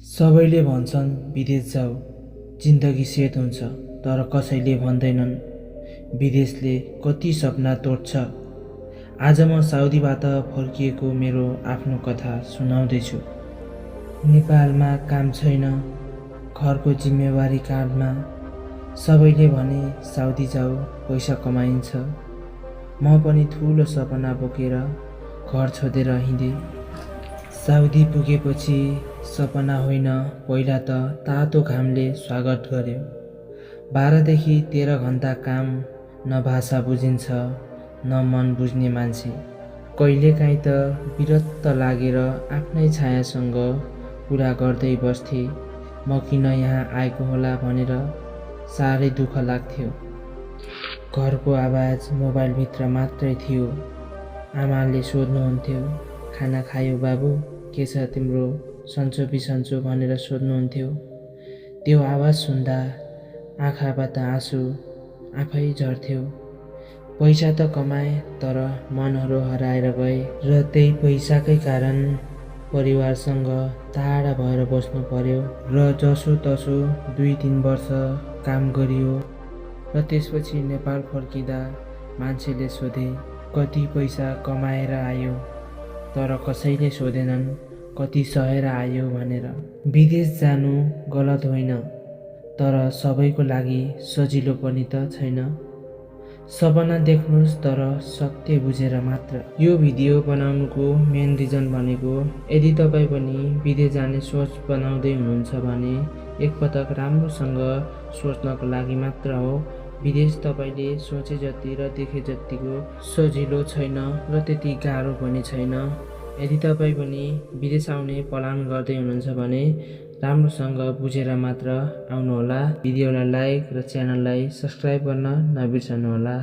सबैले भन्छन् विदेश जाऊ, जिन्दगी सेट हुन्छ, तर कसैले भन्दैनन् विदेशले कति सपना तोड्छ। आज म साउदीबाट फर्किएको मेरो आफ्नो कथा सुनाउँदैछु। नेपालमा काम छैन, घरको जिम्मेवारी काँधमा। सबैले भने साउदी जाऊ, पैसा कमाइन्छ। म पनि ठुलो सपना बोकेर घर छोडेर हिँडेँ। साउदी पुगेपछि सपना होइन, पहिला त तातो घामले स्वागत गर्यो। 12 देखि 13 घन्टा काम, न भाषा बुझिन्छ न मन बुझ्ने मान्छे। कहिलेकाहीँ त विरक्त लागेर आफ्नै छायासँग कुरा गर्दै बस्थे। म किन यहाँ आएको होला भनेर साह्रै दुःख लाग्थ्यो। घरको आवाज मोबाइलभित्र मात्रै थियो। आमाले सोध्नुहुन्थ्यो, खाना खायो बाबु, के छ तिम्रो सन्चो बिसन्चो भनेर सोध्नुहुन्थ्यो। त्यो आवाज सुन्दा आँखाबाट आँसु आफै झर्थ्यो। पैसा त कमाए, तर मनहरू हराएर गए र त्यही पैसाकै कारण परिवारसँग टाढा भएर बस्नु पर्यो र जसो तसो 2-3 वर्ष काम गरियो र त्यसपछि नेपाल फर्किँदा मान्छेले सोधे कति पैसा कमाएर आयो, तर कसैले सोधेनन् कति सहेर आयो भनेर। विदेश जानु गलत होइन, तर सबैको लागि सजिलो पनि त छैन। सपना देख्नुहोस्, तर सत्य बुझेर मात्र। यो भिडियो बनाउनुको मेन रिजन भनेको यदि तपाईँ पनि विदेश जाने सोच बनाउँदै हुनुहुन्छ भने एकपटक राम्रोसँग सोच्नको लागि मात्र हो। विदेश तपाईँले सोचे जति र देखे जतिको सजिलो छैन र त्यति गाह्रो पनि छैन। यदि तपाईँ पनि विदेश आउने प्लान गर्दै हुनुहुन्छ भने राम्रोसँग बुझेर मात्र आउनुहोला। भिडियोलाई लाइक र च्यानललाई सब्सक्राइब गर्न नबिर्सनुहोला।